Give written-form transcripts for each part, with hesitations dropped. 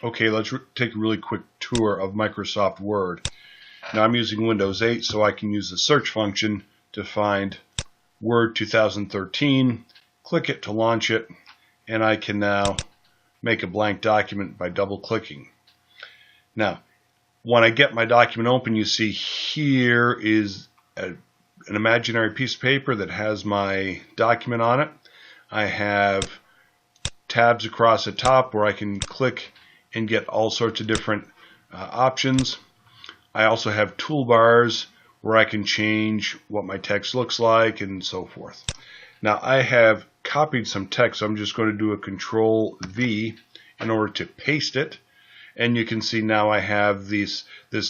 Okay, let's take a really quick tour of Microsoft Word. Now I'm using Windows 8, so I can use the search function to find Word 2013, click it to launch it, and I can now make a blank document by double clicking. Now, when I get my document open, you see here is an imaginary piece of paper that has my document on it. I have tabs across the top where I can click and get all sorts of different options. I also have toolbars where I can change what my text looks like and so forth. Now I have copied some text, so I'm just going to do a Control V in order to paste it, and you can see now I have this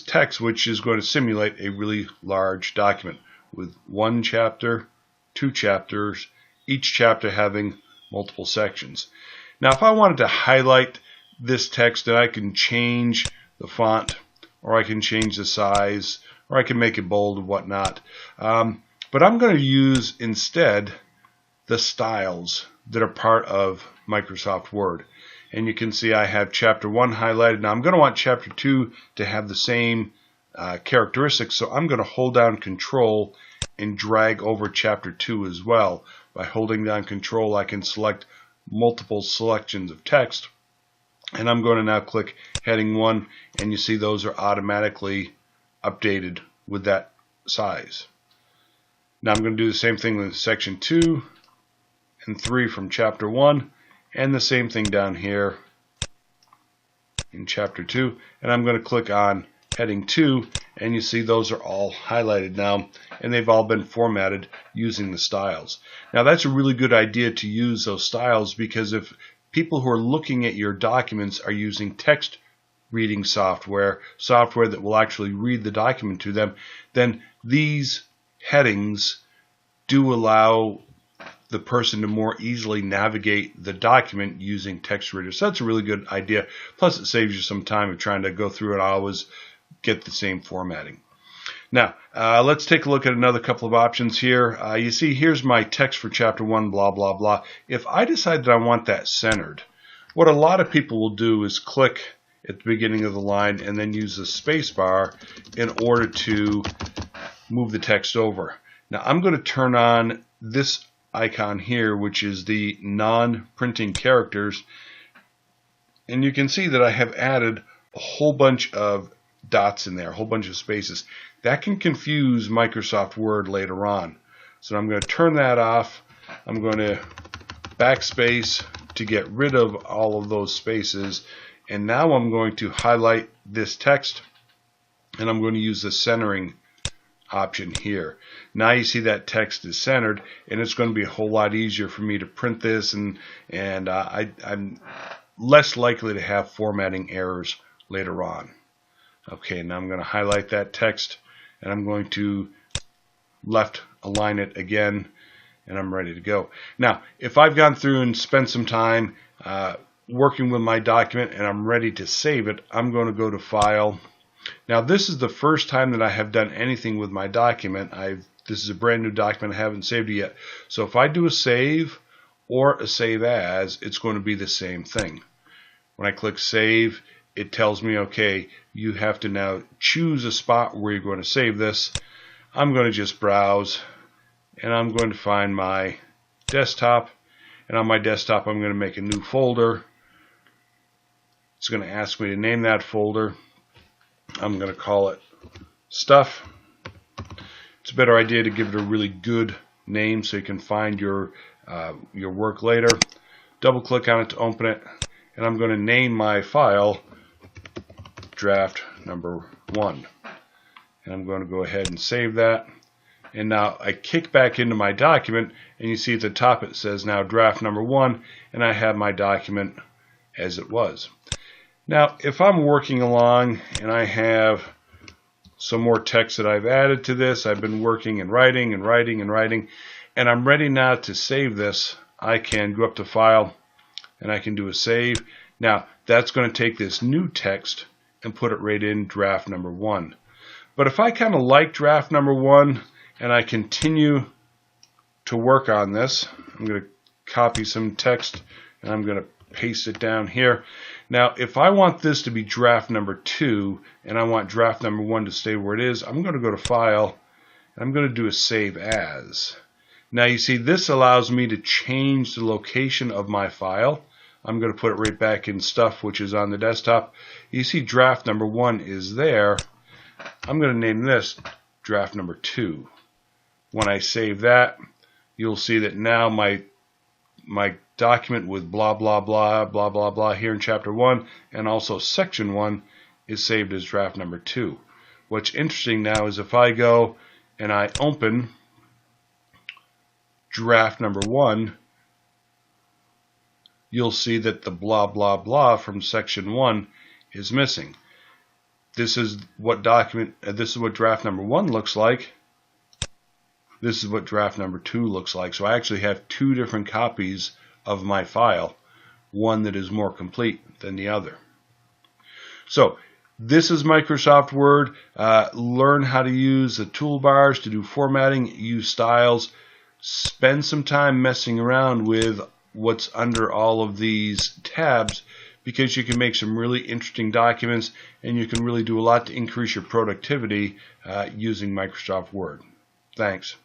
text which is going to simulate a really large document with one chapter, two chapters, each chapter having multiple sections. Now if I wanted to highlight this text, then I can change the font, or I can change the size, or I can make it bold and whatnot. But I'm going to use instead the styles that are part of Microsoft Word. And you can see I have chapter 1 highlighted. Now I'm going to want chapter 2 to have the same characteristics, so I'm going to hold down Control and drag over chapter 2 as well. By holding down Control, I can select multiple selections of text, and I'm going to now click heading 1, and you see those are automatically updated with that size. Now I'm going to do the same thing with section 2 and 3 from chapter 1, and the same thing down here in chapter 2, and I'm going to click on heading 2, and you see those are all highlighted now, and they've all been formatted using the styles. Now that's a really good idea to use those styles, because if people who are looking at your documents are using text reading software that will actually read the document to them, then these headings do allow the person to more easily navigate the document using text readers. So that's a really good idea. Plus it saves you some time of trying to go through and always get the same formatting. Now, let's take a look at another couple of options here. You see, here's my text for chapter 1, blah, blah, blah. If I decide that I want that centered, what a lot of people will do is click at the beginning of the line and then use the space bar in order to move the text over. Now, I'm going to turn on this icon here, which is the non-printing characters, and you can see that I have added a whole bunch of dots in there, a whole bunch of spaces. That can confuse Microsoft Word later on. So I'm going to turn that off. I'm going to backspace to get rid of all of those spaces. And now I'm going to highlight this text, and I'm going to use the centering option here. Now you see that text is centered, and it's going to be a whole lot easier for me to print this, and I'm less likely to have formatting errors later on. Okay, now I'm going to highlight that text, and I'm going to left align it again, and I'm ready to go. Now, if I've gone through and spent some time working with my document and I'm ready to save it, I'm going to go to File. Now, this is the first time that I have done anything with my document. This is a brand new document. I haven't saved it yet. So if I do a save or a save as, it's going to be the same thing. When I click Save, it tells me, okay, you have to now choose a spot where you're going to save this. I'm going to just browse, and I'm going to find my desktop, and on my desktop I'm going to make a new folder. It's going to ask me to name that folder. I'm going to call it Stuff. It's a better idea to give it a really good name so you can find your work later. Double click on it to open it, and I'm going to name my file draft number 1, and I'm going to go ahead and save that. And now I kick back into my document, and you see at the top it says now draft number 1, and I have my document as it was. Now if I'm working along and I have some more text that I've added to this, I've been working and writing and writing and writing, and I'm ready now to save this, I can go up to File and I can do a save. Now that's going to take this new text and put it right in draft number 1. But if I kind of like draft number 1 and I continue to work on this, I'm going to copy some text and I'm going to paste it down here. Now, if I want this to be draft number 2 and I want draft number 1 to stay where it is, I'm going to go to File and I'm going to do a Save As. Now you see this allows me to change the location of my file. I'm going to put it right back in Stuff, which is on the desktop. You see draft number 1 is there. I'm going to name this draft number 2. When I save that, you'll see that now my document with blah blah blah blah blah blah here in chapter 1 and also section 1 is saved as draft number 2. What's interesting now is if I go and I open draft number 1, you'll see that the blah blah blah from section 1 is missing. This is what draft number 1 looks like. This is what draft number 2 looks like. So I actually have 2 different copies of my file, one that is more complete than the other. So this is Microsoft Word. Learn how to use the toolbars to do formatting, use styles. Spend some time messing around with what's under all of these tabs, because you can make some really interesting documents and you can really do a lot to increase your productivity using Microsoft Word. Thanks.